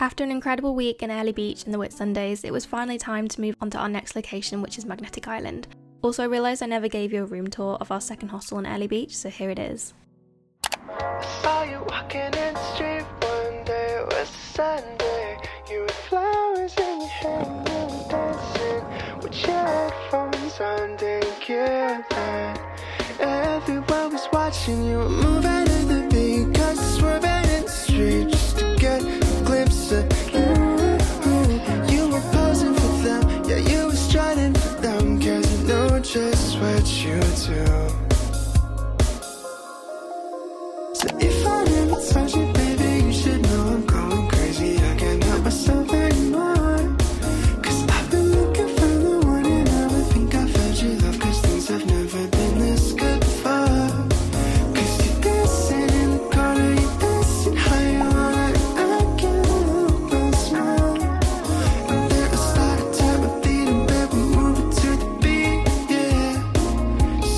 After an incredible week in Early Beach and the Whitsundays, it was finally time to move on to our next location, which is Magnetic Island. Also, I realised I never gave you a room tour of our second hostel in Early Beach, so here it is. I saw you walking in the street one day, it was a Sunday. You had flowers in your hair and you were dancing with your headphones on, didn't care that everyone was watching you were moving to the beat, cause it's swerving in the street just to get a glimpse of you. You were posing for them, yeah, you were strutting for them, cause I know just what you do. So if I never touch you, baby, you should know I'm going crazy. I can't help myself anymore, cause I've been looking for the one and I would think I felt your love, cause things have never been this good before. Cause you're dancing in the corner, you're dancing how you want it, I can't help but smile. And then I started tapping beat and baby, moving to the beat, yeah.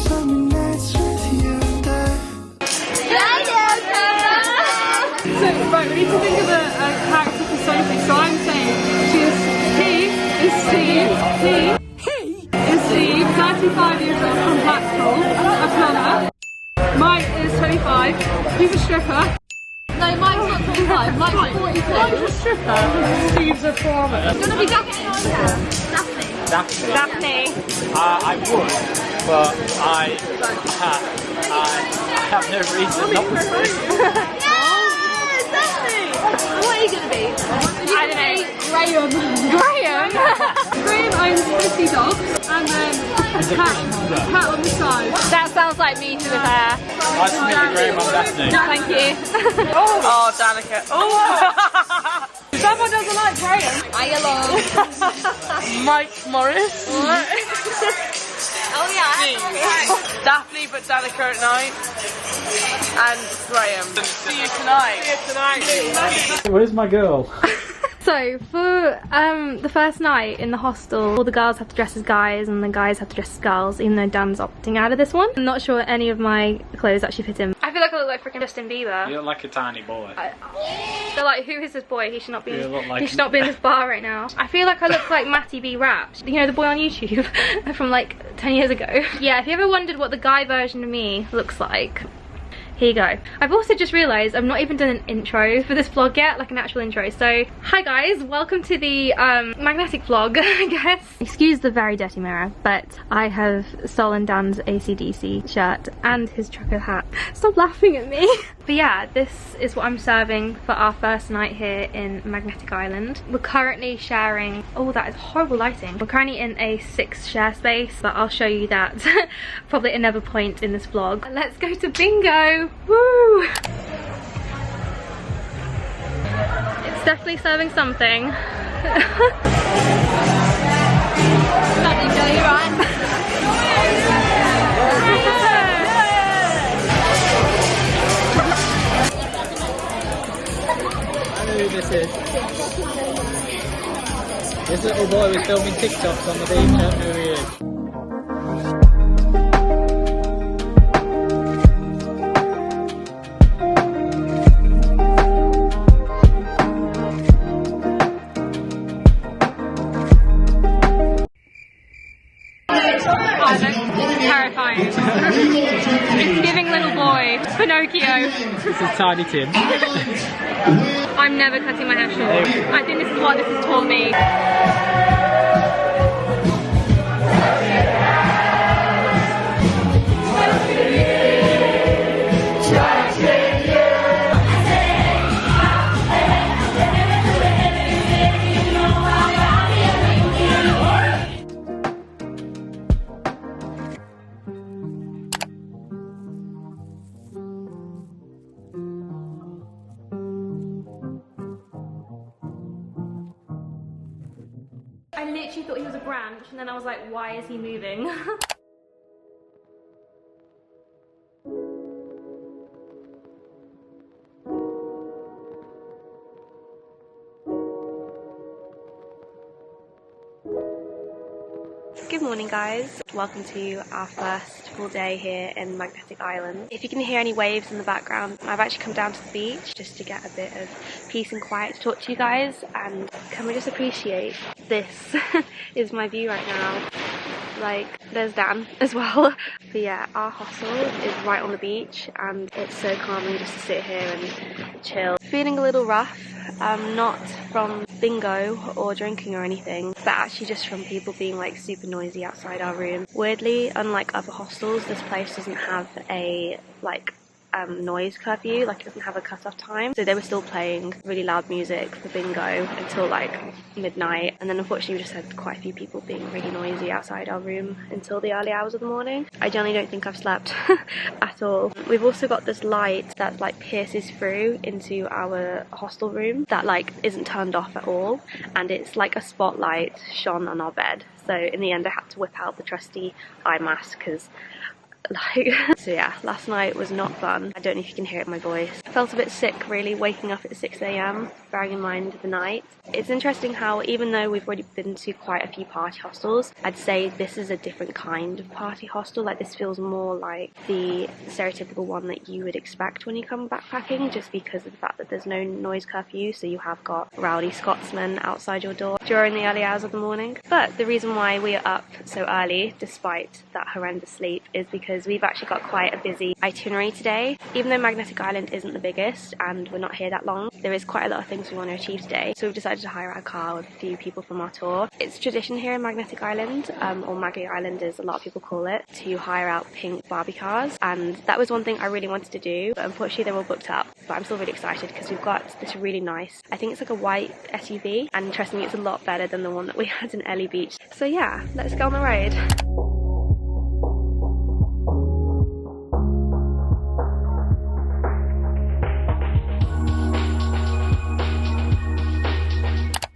Summer nights with you, that. So, right, we need to think of a character for Sophie. So I'm saying he is Steve, 35 years old from Blackpool, a plumber. Mike is 25, he's a stripper. No, Mike's not 25, Mike's 42. Mike's a stripper, Steve's a plumber. Do you want to be Daphne or Daphne? Daphne. I would, but I have no reason not to. What are you going to be? I don't know. Graham. Graham. Graham owns 50 dogs and then a cat on the side. That sounds like me to the hair. Nice to meet you, Graham. I'm Daphne. Thank you. Oh, Danica. Oh! Someone doesn't like Graham. Hello. Mike Morris. What? Oh yeah. Daphne, but Danica at night. And Graham. See you tonight. See you tonight. Where's my girl? So, for the first night in the hostel, all the girls have to dress as guys and the guys have to dress as girls, even though Dan's opting out of this one. I'm not sure any of my clothes actually fit him. I feel like I look like freaking Justin Bieber. You look like a tiny boy. They're like, who is this boy? He should not be. You look like he should not be in this bar right now. I feel like I look like Matty B. Rapt. You know, the boy on YouTube from like 10 years ago. Yeah, if you ever wondered what the guy version of me looks like, here you go. I've also just realised I've not even done an intro for this vlog yet, like an actual intro. So, hi guys, welcome to the magnetic vlog, I guess. Excuse the very dirty mirror, but I have stolen Dan's AC/DC shirt and his trucker hat. Stop laughing at me. But yeah, this is what I'm serving for our first night here in Magnetic Island. We're currently sharing, oh that is horrible lighting. We're currently in a 6 share space, but I'll show you that probably at another point in this vlog. Let's go to bingo. Woo! It's definitely serving something. Lovely, Joe, you right? I know who this is. This little boy was filming TikToks on the beach. I don't know who he is. Terrifying. It's giving little boy Pinocchio. This is Tiny Tim. I'm never cutting my hair short. I think this is what this has taught me. I literally thought he was a branch and then I was like, why is he moving? Good morning guys, welcome to our first full day here in Magnetic Island. If you can hear any waves in the background, I've actually come down to the beach just to get a bit of peace and quiet to talk to you guys, and can we just appreciate this is my view right now. Like, there's Dan as well. But yeah, our hostel is right on the beach and it's so calming just to sit here and chill. Feeling a little rough, not from bingo or drinking or anything, but actually just from people being like super noisy outside our room. Weirdly, unlike other hostels, this place doesn't have a noise curfew, like it doesn't have a cut-off time, so they were still playing really loud music for bingo until like midnight, and then unfortunately we just had quite a few people being really noisy outside our room until the early hours of the morning. I generally don't think I've slept at all. We've also got this light that like pierces through into our hostel room that like isn't turned off at all, and it's like a spotlight shone on our bed, so in the end I had to whip out the trusty eye mask because so yeah, last night was not fun. I don't know if you can hear it in my voice. I felt a bit sick really waking up at 6 AM, bearing in mind the night. It's interesting how even though we've already been to quite a few party hostels, I'd say this is a different kind of party hostel. Like, this feels more like the stereotypical one that you would expect when you come backpacking, just because of the fact that there's no noise curfew, so you have got rowdy Scotsmen outside your door during the early hours of the morning. But the reason why we are up so early, despite that horrendous sleep, is because we've actually got quite a busy itinerary today. Even though Magnetic Island isn't the biggest and we're not here that long, there is quite a lot of things we want to achieve today, so we've decided to hire a car with a few people from our tour. It's tradition here in Magnetic Island, or Maggie Island as a lot of people call it, to hire out pink Barbie cars, and that was one thing I really wanted to do, but unfortunately they're all booked up. But I'm still really excited because we've got this really nice, I think it's like a white SUV, and interestingly it's a lot better than the one that we had in Ellie Beach. So yeah, let's go on the road.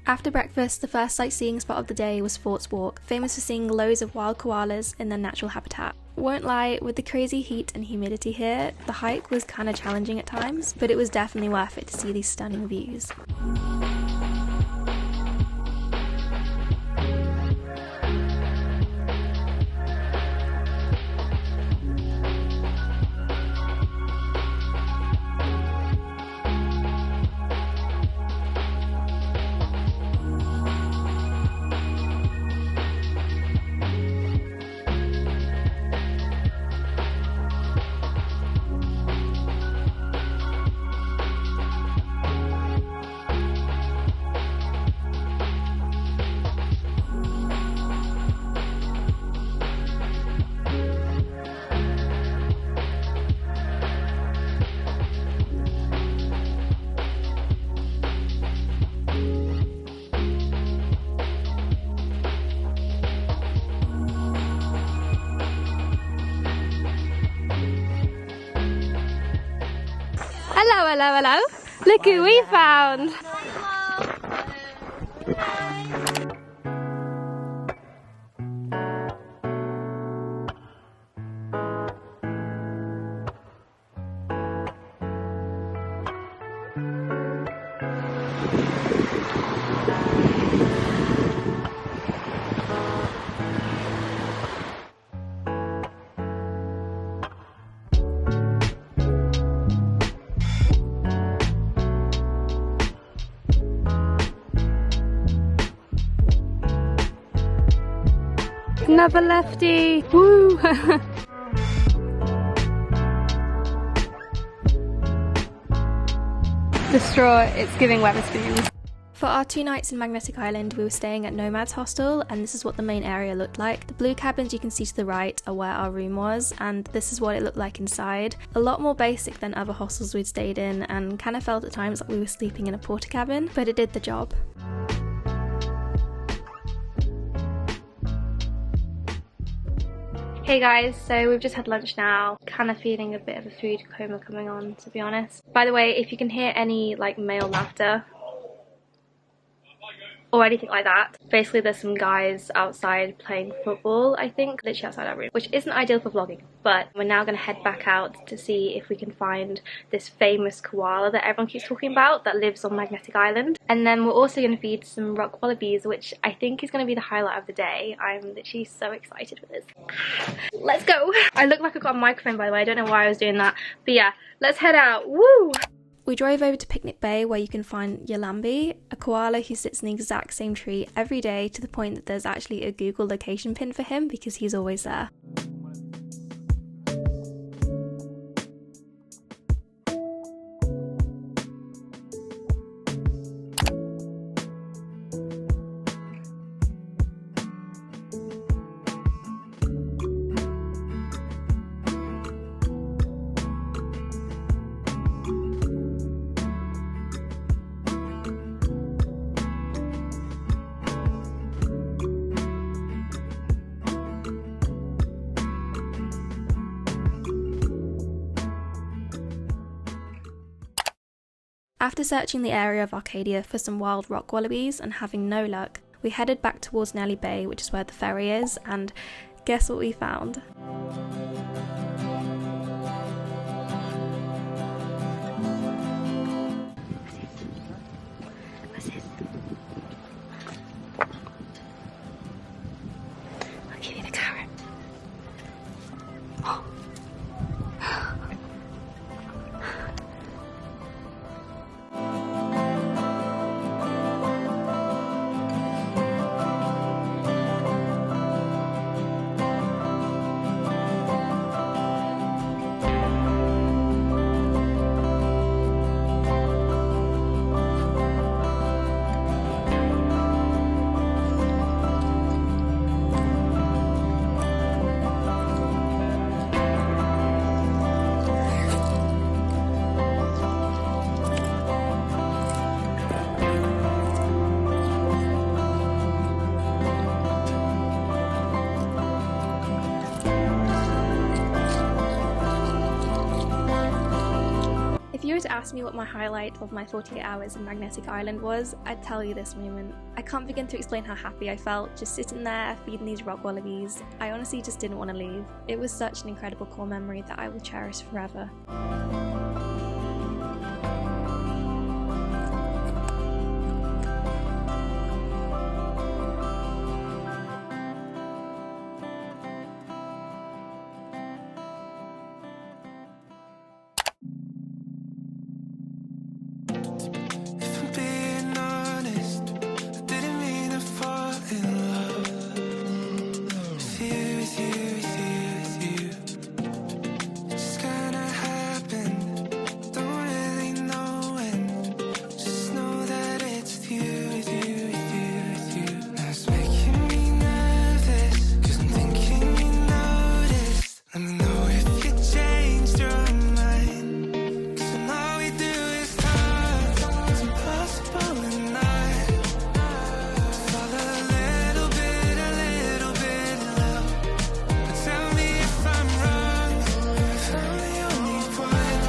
After breakfast, the first sightseeing spot of the day was Fort's Walk, famous for seeing loads of wild koalas in their natural habitat. Won't lie, with the crazy heat and humidity here, the hike was kinda challenging at times, but it was definitely worth it to see these stunning views. Hello, hello, hello. Look who we found. Another lefty. Woo! The straw, it's giving Wetherspoons. For our 2 nights in Magnetic Island, we were staying at Nomad's Hostel, and this is what the main area looked like. The blue cabins you can see to the right are where our room was, and this is what it looked like inside. A lot more basic than other hostels we'd stayed in, and kind of felt at times like we were sleeping in a porta cabin, but it did the job. Hey guys, so we've just had lunch now. Kind of feeling a bit of a food coma coming on, to be honest. By the way, if you can hear any like male laughter, or anything like that. Basically there's some guys outside playing football, I think, literally outside our room, which isn't ideal for vlogging. But we're now going to head back out to see if we can find this famous koala that everyone keeps talking about that lives on Magnetic Island. And then we're also going to feed some rock wallabies, which I think is going to be the highlight of the day. I'm literally so excited for this. Let's go. I look like I've got a microphone, by the way. I don't know why I was doing that. But yeah, let's head out. Woo! We drove over to Picnic Bay, where you can find Yalambi, a koala who sits in the exact same tree every day, to the point that there's actually a Google location pin for him because he's always there. After searching the area of Arcadia for some wild rock wallabies and having no luck, we headed back towards Nelly Bay, which is where the ferry is, and guess what we found? What's this? I'll give you the carrot. Oh. If you were to ask me what my highlight of my 48 hours in Magnetic Island was, I'd tell you this moment. I can't begin to explain how happy I felt just sitting there feeding these rock wallabies. I honestly just didn't want to leave. It was such an incredible core memory that I will cherish forever. If I'm being honest, I didn't mean to fall in love with you, with you, with you, with you. It just kinda happened. Don't really know when. Just know that it's with you, with you, with you, with you. Now it's making me nervous, 'cause I'm thinking you noticed. Let me know if you changed your mind, 'cause when all we do is talk, it's impossible to not fall a little bit in love. But tell me if I'm wrong, if I'm the only one.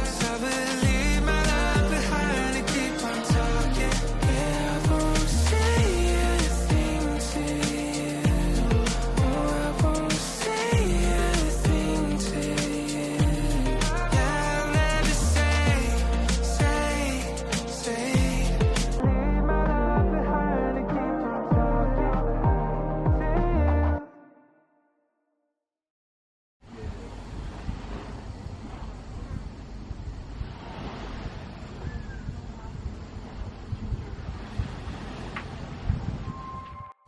'Cause I would leave my love behind and keep on talking. Yeah, I won't say anything to you. Oh, I won't say anything to you. Yeah, I'll never say. Leave my love behind and keep on talking.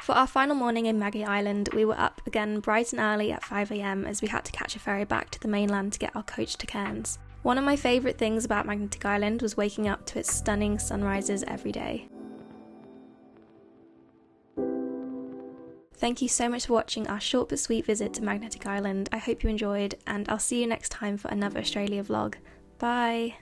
For our final morning in Maggie Island, we were up again bright and early at 5 AM as we had to catch a ferry back to the mainland to get our coach to Cairns. One of my favourite things about Magnetic Island was waking up to its stunning sunrises every day. Thank you so much for watching our short but sweet visit to Magnetic Island. I hope you enjoyed, and I'll see you next time for another Australia vlog. Bye!